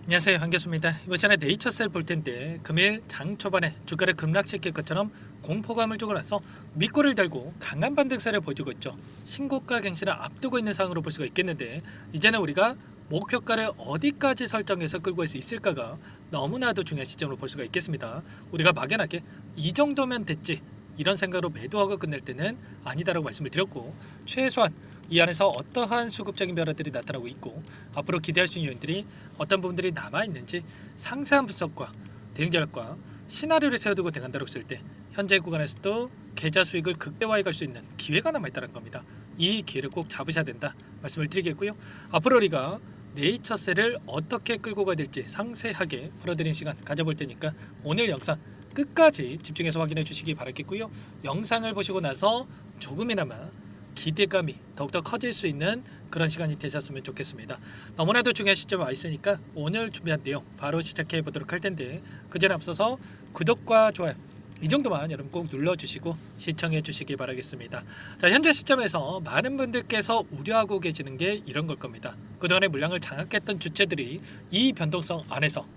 안녕하세요, 한교수입니다. 이번 시간에 네이처셀 볼 텐데 금일 장 초반에 주가를 급락시킬 것처럼 공포감을 주고 나서 밑골을 달고 강한 반등세를 보여주고 있죠. 신고가 갱신을 앞두고 있는 상황으로 볼 수가 있겠는데, 이제는 우리가 목표가를 어디까지 설정해서 끌고 갈 수 있을까가 너무나도 중요한 시점으로 볼 수가 있겠습니다. 우리가 막연하게 이 정도면 됐지, 이런 생각으로 매도하고 끝낼 때는 아니다라고 말씀을 드렸고, 최소한 이 안에서 어떠한 수급적인 변화들이 나타나고 있고 앞으로 기대할 수 있는 요인들이 어떤 부분들이 남아있는지 상세한 분석과 대응 전략과 시나리오를 세워두고 대응한다고 했을 때 현재 구간에서도 계좌 수익을 극대화해 갈 수 있는 기회가 남아있다는 겁니다. 이 기회를 꼭 잡으셔야 된다 말씀을 드리겠고요. 앞으로 우리가 네이처셀을 어떻게 끌고 가야 될지 상세하게 풀어드리는 시간 가져볼 테니까 오늘 영상 끝까지 집중해서 확인해 주시기 바라겠고요. 영상을 보시고 나서 조금이나마 기대감이 더욱더 커질 수 있는 그런 시간이 되셨으면 좋겠습니다. 너무나도 중요한 시점에 와 있으니까 오늘 준비한 내용 바로 시작해 보도록 할 텐데, 그 전에 앞서서 구독과 좋아요 이 정도만 여러분 꼭 눌러주시고 시청해 주시기 바라겠습니다. 자, 현재 시점에서 많은 분들께서 우려하고 계시는 게 이런 걸 겁니다. 그동안에 물량을 장악했던 주체들이 이 변동성 안에서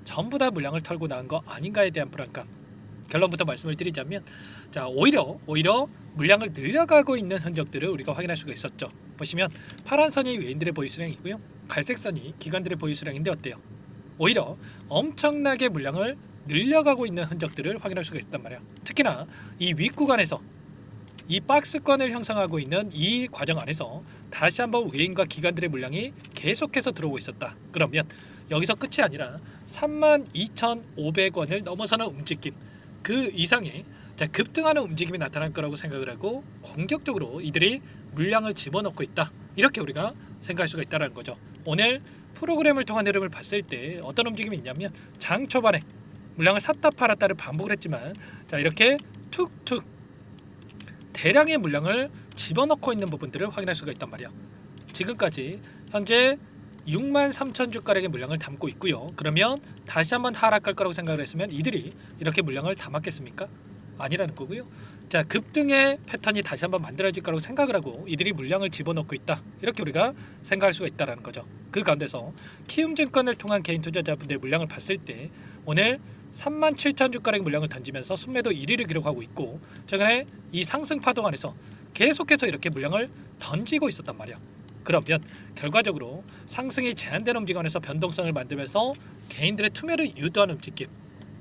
전부 다 물량을 털고 나온 거 아닌가에 대한 불안감. 결론부터 말씀을 드리자면, 자, 오히려 물량을 늘려가고 있는 흔적들을 우리가 확인할 수가 있었죠. 보시면 파란 선이 외인들의 보유 수량이고요, 갈색 선이 기관들의 보유 수량인데 어때요? 오히려 엄청나게 물량을 늘려가고 있는 흔적들을 확인할 수가 있단 말이야. 특히나 이 윗구간에서 이 박스권을 형성하고 있는 이 과정 안에서 다시 한번 외인과 기관들의 물량이 계속해서 들어오고 있었다. 그러면 여기서 끝이 아니라 32,500원을 넘어서는 움직임, 그 이상의 급등하는 움직임이 나타날 거라고 생각을 하고 공격적으로 이들이 물량을 집어넣고 있다, 이렇게 우리가 생각할 수가 있다는 거죠. 오늘 프로그램을 통한 흐름을 봤을 때 어떤 움직임이 있냐면, 장 초반에 물량을 샀다 팔았다를 반복을 했지만, 자, 이렇게 툭툭 대량의 물량을 집어넣고 있는 부분들을 확인할 수가 있단 말이야. 지금까지 현재 63,000주가량의 물량을 담고 있고요. 그러면 다시 한번 하락할 거라고 생각을 했으면 이들이 이렇게 물량을 담았겠습니까? 아니라는 거고요. 자, 급등의 패턴이 다시 한번 만들어질 거라고 생각을 하고 이들이 물량을 집어넣고 있다, 이렇게 우리가 생각할 수가 있다는 거죠. 그 가운데서 키움증권을 통한 개인 투자자분들의 물량을 봤을 때 오늘 37,000주가량의 물량을 던지면서 순매도 1위를 기록하고 있고, 최근에 이 상승 파동 안에서 계속해서 이렇게 물량을 던지고 있었단 말이야. 그러면 결과적으로 상승이 제한된 움직임에서 변동성을 만들면서 개인들의 투매를 유도하는 움직임,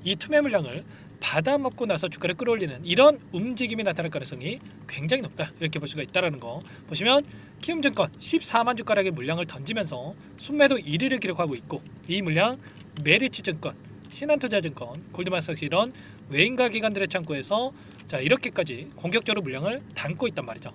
이 투매 물량을 받아먹고 나서 주가를 끌어올리는 이런 움직임이 나타날 가능성이 굉장히 높다, 이렇게 볼 수가 있다는 거. 보시면 키움증권 14만 주가량의 물량을 던지면서 순매도 1위를 기록하고 있고, 이 물량 메리츠증권, 신한투자증권, 골드만삭스 이런 외인과 기관들의 창구에서 자, 이렇게까지 공격적으로 물량을 담고 있단 말이죠.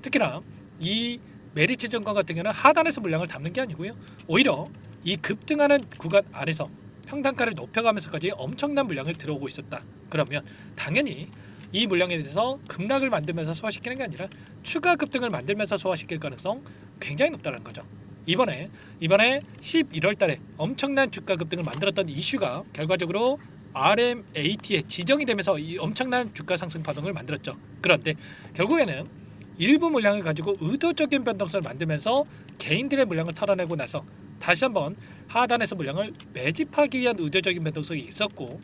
특히나 이 메리츠증권 같은 경우는 하단에서 물량을 담는 게 아니고요, 오히려 이 급등하는 구간 안에서 평단가를 높여가면서까지 엄청난 물량을 들어오고 있었다. 그러면 당연히 이 물량에 대해서 급락을 만들면서 소화시키는 게 아니라 추가 급등을 만들면서 소화시킬 가능성 굉장히 높다는 거죠. 이번에 11월 달에 엄청난 주가 급등을 만들었던 이슈가 결과적으로 RMAT에 지정이 되면서 이 엄청난 주가 상승 파동을 만들었죠. 그런데 결국에는 일부 물량을 가지고 의도적인 변동성을 만들면서 개인들의 물량을 털어내고 나서 다시 한번 하단에서 물량을 매집하기 위한 의도적인 변동성이 있었고,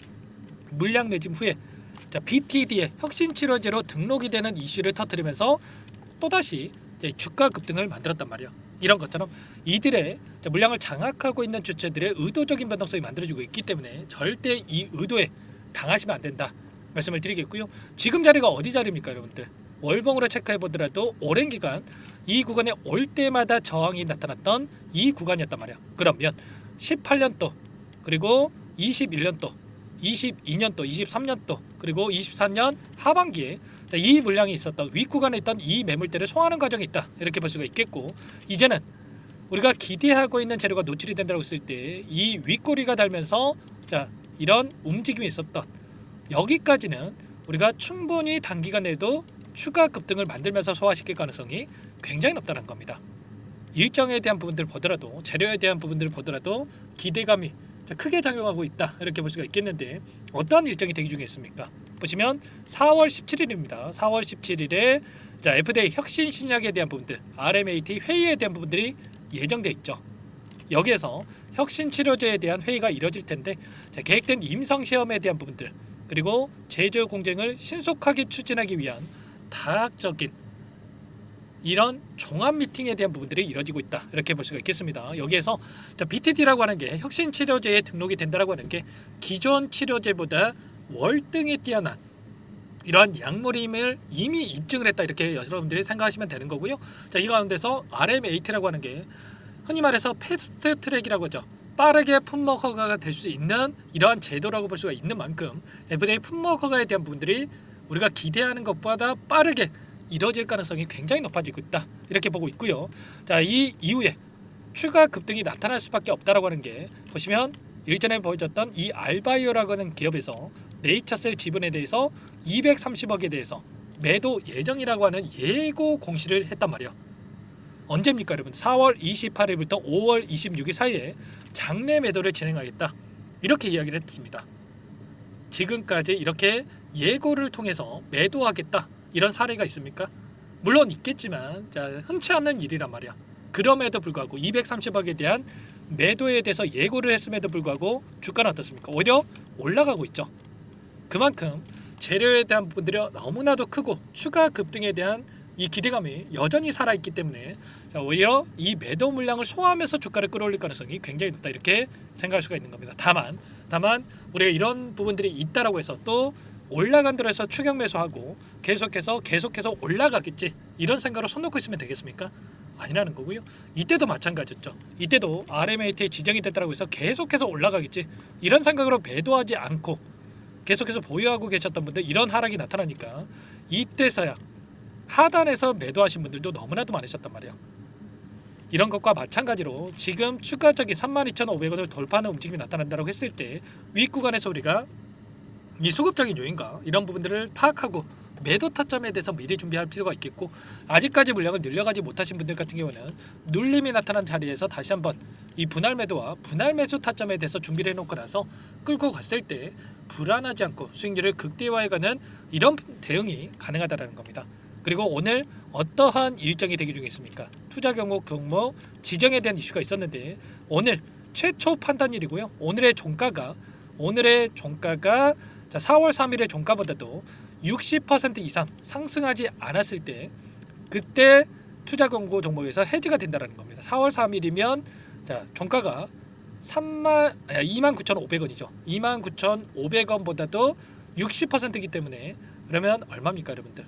물량 매집 후에 자, BTD의 혁신치료제로 등록이 되는 이슈를 터뜨리면서 또다시 주가 급등을 만들었단 말이에요. 이런 것처럼 이들의 물량을 장악하고 있는 주체들의 의도적인 변동성이 만들어지고 있기 때문에 절대 이 의도에 당하시면 안 된다 말씀을 드리겠고요. 지금 자리가 어디 자리입니까, 여러분들? 월봉으로 체크해 보더라도 오랜 기간 이 구간에 올 때마다 저항이 나타났던 이 구간이었단 말이야. 그러면 18년도, 그리고 21년도, 22년도, 23년도, 그리고 24년 하반기에 이 물량이 있었던 윗구간에 있던 이 매물대를 소화하는 과정이 있다, 이렇게 볼 수가 있겠고, 이제는 우리가 기대하고 있는 재료가 노출이 된다고 했을 때 이 윗꼬리가 달면서 자, 이런 움직임이 있었던 여기까지는 우리가 충분히 단기간 내에도 추가 급등을 만들면서 소화시킬 가능성이 굉장히 높다는 겁니다. 일정에 대한 부분들을 보더라도, 재료에 대한 부분들을 보더라도 기대감이 크게 작용하고 있다, 이렇게 볼 수가 있겠는데, 어떠한 일정이 대기 중에 있습니까? 보시면 4월 17일입니다. 4월 17일에 FDA 혁신 신약에 대한 부분들, RMAT 회의에 대한 부분들이 예정돼 있죠. 여기에서 혁신치료제에 대한 회의가 이뤄질 텐데 자, 계획된 임상시험에 대한 부분들 그리고 제조 공정을 신속하게 추진하기 위한 다각적인 이런 종합 미팅에 대한 부분들이 이뤄지고 있다 이렇게 볼 수가 있겠습니다. 여기에서 BTD라고 하는 게 혁신치료제에 등록이 된다라고 하는 게 기존 치료제보다 월등히 뛰어난 이러한 약물임을 이미 입증을 했다 이렇게 여러분들이 생각하시면 되는 거고요. 자, 이 가운데서 RMAT라고 하는 게 흔히 말해서 패스트 트랙이라고 하죠. 빠르게 품목 허가가 될 수 있는 이러한 제도라고 볼 수가 있는 만큼 FDA 품목 허가에 대한 부분들이 우리가 기대하는 것보다 빠르게 이뤄질 가능성이 굉장히 높아지고 있다 이렇게 보고 있고요. 자, 이 이후에 추가 급등이 나타날 수밖에 없다라고 하는 게 보시면 일전에 보여줬던 이 알바이오라고 하는 기업에서 네이처셀 지분에 대해서 230억에 대해서 매도 예정이라고 하는 예고 공시를 했단 말이에요. 언제입니까 여러분? 4월 28일부터 5월 26일 사이에 장내 매도를 진행하겠다 이렇게 이야기를 했습니다. 지금까지 이렇게 예고를 통해서 매도하겠다 이런 사례가 있습니까? 물론 있겠지만 자, 흔치 않는 일이란 말이야. 그럼에도 불구하고 230억에 대한 매도에 대해서 예고를 했음에도 불구하고 주가는 어떻습니까? 오히려 올라가고 있죠. 그만큼 재료에 대한 부분들이 너무나도 크고 추가 급등에 대한 이 기대감이 여전히 살아있기 때문에 자, 오히려 이 매도 물량을 소화하면서 주가를 끌어올릴 가능성이 굉장히 높다 이렇게 생각할 수가 있는 겁니다. 다만 우리가 이런 부분들이 있다라고 해서 또 올라간 대로해서 추격 매수하고 계속해서 올라가겠지 이런 생각으로 손 놓고 있으면 되겠습니까? 아니라는 거고요. 이때도 마찬가지였죠. 이때도 RMAT에 지정이 됐다고 해서 계속해서 올라가겠지 이런 생각으로 매도하지 않고 계속해서 보유하고 계셨던 분들 이런 하락이 나타나니까 이때서야 하단에서 매도하신 분들도 너무나도 많으셨단 말이에요. 이런 것과 마찬가지로 지금 추가적인 32,500원을 돌파하는 움직임이 나타난다고 했을 때 윗구간에서 우리가 이 수급적인 요인과 이런 부분들을 파악하고 매도 타점에 대해서 미리 준비할 필요가 있겠고 아직까지 물량을 늘려가지 못하신 분들 같은 경우는 눌림이 나타난 자리에서 다시 한번 이 분할 매도와 분할 매수 타점에 대해서 준비를 해놓고 나서 끌고 갔을 때 불안하지 않고 수익률을 극대화해가는 이런 대응이 가능하다는 겁니다. 그리고 오늘 어떠한 일정이 대기 중에 있습니까? 투자 경목 지정에 대한 이슈가 있었는데 오늘 최초 판단일이고요. 오늘의 종가가 자, 4월 3일의 종가보다도 60% 이상 상승하지 않았을 때 그때 투자 경고 종목에서 해지가 된다는 겁니다. 4월 3일이면 자, 종가가 29,500원이죠. 29,500원보다도 60%이기 때문에 그러면 얼마입니까, 여러분들?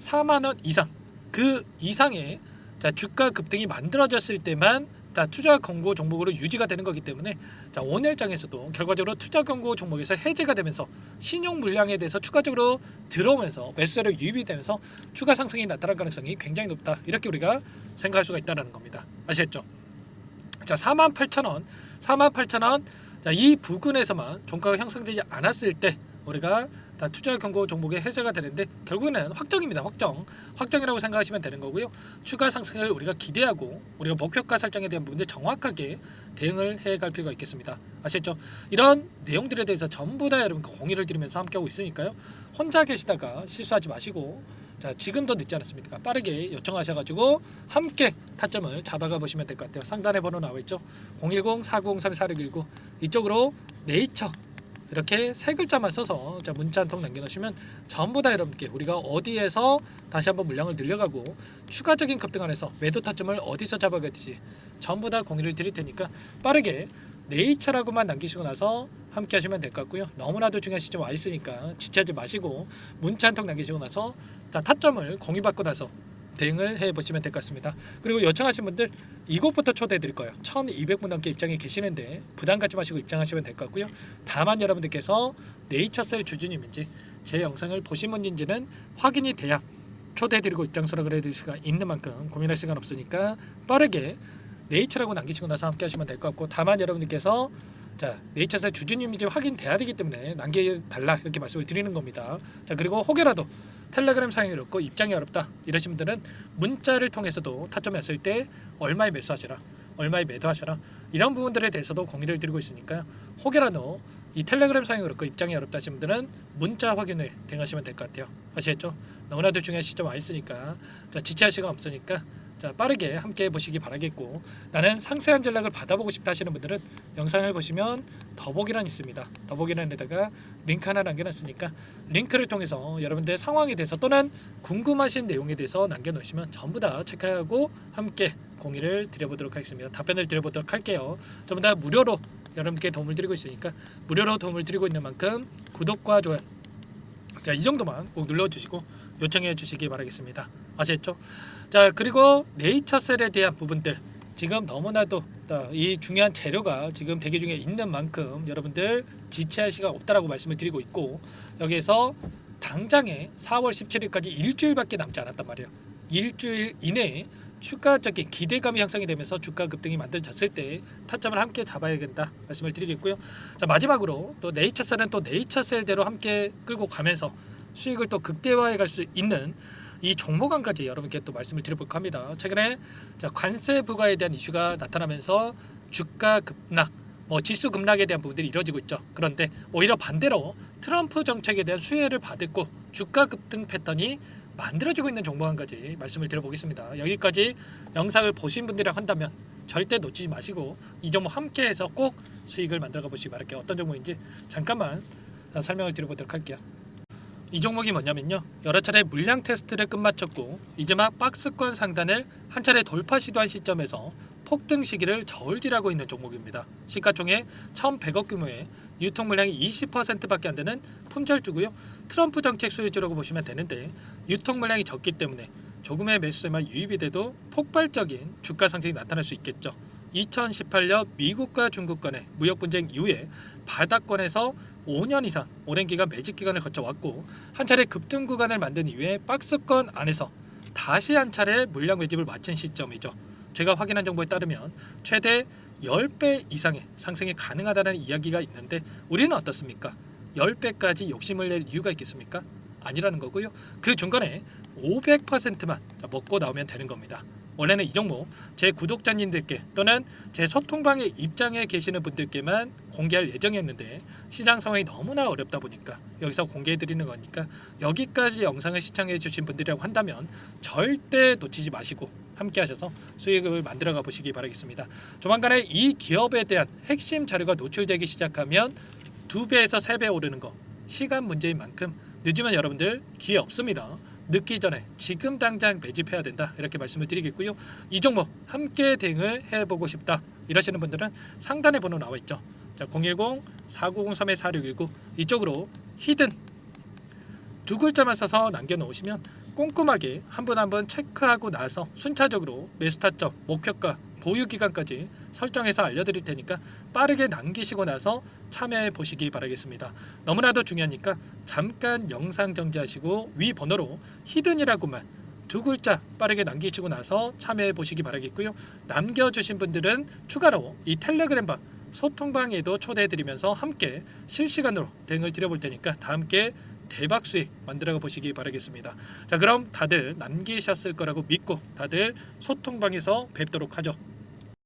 4만 원 이상. 그 이상의 자, 주가 급등이 만들어졌을 때만 다 투자 경고 종목으로 유지가 되는 거기 때문에 자, 오늘장에서도 결과적으로 투자 경고 종목에서 해제가 되면서 신용 물량에 대해서 추가적으로 들어오면서 매수세로 유입이 되면서 추가 상승이 나타날 가능성이 굉장히 높다. 이렇게 우리가 생각할 수가 있다는 겁니다. 아시겠죠? 자, 48,000원. 자, 이 부근에서만 종가가 형성되지 않았을 때 우리가 다 투자 경고 종목의 해제가 되는데 결국에는 확정입니다. 확정이라고 생각하시면 되는 거고요. 추가 상승을 우리가 기대하고 우리가 목표가 설정에 대한 부분들 정확하게 대응을 해갈 필요가 있겠습니다. 아시겠죠? 이런 내용들에 대해서 전부 다 여러분 공유를 드리면서 함께하고 있으니까요. 혼자 계시다가 실수하지 마시고 자, 지금도 늦지 않았습니까? 빠르게 요청하셔가지고 함께 타점을 잡아가 보시면 될 것 같아요. 상단에 번호 나와 있죠. 010-4903-4619 이쪽으로 네이처 이렇게 세 글자만 써서 문자 한 통 남겨놓으시면 전부 다 여러분께 우리가 어디에서 다시 한번 물량을 늘려가고 추가적인 급등 안에서 매도 타점을 어디서 잡아가야지 전부 다 공유를 드릴 테니까 빠르게 네이처라고만 남기시고 나서 함께 하시면 될 것 같고요. 너무나도 중요한 시점 와 있으니까 지체하지 마시고 문자 한 통 남기시고 나서 다 타점을 공유받고 나서 대응을 해보시면 될 것 같습니다. 그리고 요청하신 분들 이곳부터 초대해 드릴 거예요. 1200분 넘게 입장에 계시는데 부담 갖지 마시고 입장하시면 될 것 같고요. 다만 여러분들께서 네이처셀 주주님인지 제 영상을 보신 분인지는 확인이 돼야 초대해 드리고 입장 수락을 해드릴 수가 있는 만큼 고민할 시간 없으니까 빠르게 네이처라고 남기시고 나서 함께 하시면 될 것 같고 다만 여러분들께서 자, 네이처셀 주주님인지 확인돼야 되기 때문에 남겨달라 이렇게 말씀을 드리는 겁니다. 자, 그리고 혹여라도 텔레그램 사용이 어렵고 입장이 어렵다 이러신 분들은 문자를 통해서도 타점이 왔을 때 얼마에 매수하시라 얼마에 매도하시라 이런 부분들에 대해서도 공유를 드리고 있으니까 혹여라도 이 텔레그램 사용이 어렵고 입장이 어렵다 하신 분들은 문자 확인을 대응하시면 될 것 같아요. 아시겠죠? 너무나도 중요한 시점 와 있으니까 자, 지체할 시간 없으니까 자, 빠르게 함께 보시기 바라겠고, 나는 상세한 전략을 받아보고 싶다 하시는 분들은 영상을 보시면 더보기란 있습니다. 더보기란에다가 링크 하나 남겨놨으니까 링크를 통해서 여러분들 상황에 대해서 또는 궁금하신 내용에 대해서 남겨놓으시면 전부 다 체크하고 함께 공유를 드려보도록 하겠습니다. 답변을 드려보도록 할게요. 전부 다 무료로 여러분께 도움을 드리고 있으니까 무료로 도움을 드리고 있는 만큼 구독과 좋아요, 자, 이 정도만 꼭 눌러주시고 요청해 주시기 바라겠습니다. 아시겠죠? 자, 그리고 네이처셀에 대한 부분들, 지금 너무나도 이 중요한 재료가 지금 대기 중에 있는 만큼 여러분들 지체할 시간 없다라고 말씀을 드리고 있고, 여기에서 당장에 4월 17일까지 일주일밖에 남지 않았단 말이에요. 일주일 이내에 추가적인 기대감이 형성이 되면서 주가 급등이 만들어졌을 때 타점을 함께 잡아야 된다 말씀을 드리겠고요. 자, 마지막으로 또 네이처셀은 또 네이처셀대로 함께 끌고 가면서 수익을 또 극대화해 갈 수 있는 이 종목안까지 여러분께 또 말씀을 드려볼까 합니다. 최근에 자, 관세 부과에 대한 이슈가 나타나면서 주가 급락, 지수 급락에 대한 부분들이 이루어지고 있죠. 그런데 오히려 반대로 트럼프 정책에 대한 수혜를 받았고 주가 급등 패턴이 만들어지고 있는 종목안까지 말씀을 드려보겠습니다. 여기까지 영상을 보신 분들이라 한다면 절대 놓치지 마시고 이 종목 함께해서 꼭 수익을 만들어가 보시기 바랄게요. 어떤 종목인지 잠깐만 설명을 드려보도록 할게요. 이 종목이 뭐냐면요, 여러 차례 물량 테스트를 끝마쳤고 이제 막 박스권 상단을 한 차례 돌파 시도한 시점에서 폭등 시기를 저울질하고 있는 종목입니다. 시가총액 1,100억 규모의 유통 물량이 20%밖에 안 되는 품절주고요. 트럼프 정책 수혜주라고 보시면 되는데, 유통 물량이 적기 때문에 조금의 매수세만 유입이 돼도 폭발적인 주가 상승이 나타날 수 있겠죠. 2018년 미국과 중국 간의 무역 분쟁 이후에 바닥권에서 5년 이상 오랜 기간 매집 기간을 거쳐왔고, 한 차례 급등 구간을 만든 이후에 박스권 안에서 다시 한 차례 물량 매집을 마친 시점이죠. 제가 확인한 정보에 따르면 최대 10배 이상의 상승이 가능하다는 이야기가 있는데, 우리는 어떻습니까? 10배까지 욕심을 낼 이유가 있겠습니까? 아니라는 거고요. 그 중간에 500%만 먹고 나오면 되는 겁니다. 원래는 이 종목 제 구독자님들께 또는 제 소통방에 입장에 계시는 분들께만 공개할 예정이었는데, 시장 상황이 너무나 어렵다 보니까 여기서 공개해드리는 거니까 여기까지 영상을 시청해 주신 분들이라고 한다면 절대 놓치지 마시고 함께 하셔서 수익을 만들어가 보시기 바라겠습니다. 조만간에 이 기업에 대한 핵심 자료가 노출되기 시작하면 2배에서 3배 오르는 거 시간 문제인 만큼 늦으면 여러분들 기회 없습니다. 늦기 전에 지금 당장 매집해야 된다, 이렇게 말씀을 드리겠고요. 이 종목 함께 대응을 해보고 싶다 이러시는 분들은 상단에 번호 나와 있죠. 자, 010-4903-4619 이쪽으로 히든 두 글자만 써서 남겨놓으시면 꼼꼼하게 한 분 한 분 체크하고 나서 순차적으로 매수 타점, 목표가, 보유 기간까지 설정해서 알려드릴 테니까 빠르게 남기시고 나서 참여해 보시기 바라겠습니다. 너무나도 중요하니까 잠깐 영상 정지하시고 위 번호로 히든이라고만 두 글자 빠르게 남기시고 나서 참여해 보시기 바라겠고요. 남겨주신 분들은 추가로 이 텔레그램방 소통방에도 초대해드리면서 함께 실시간으로 대응을 드려볼 테니까 다 함께 대박 수익 만들어 보시기 바라겠습니다. 자, 그럼 다들 남기셨을 거라고 믿고 다들 소통방에서 뵙도록 하죠.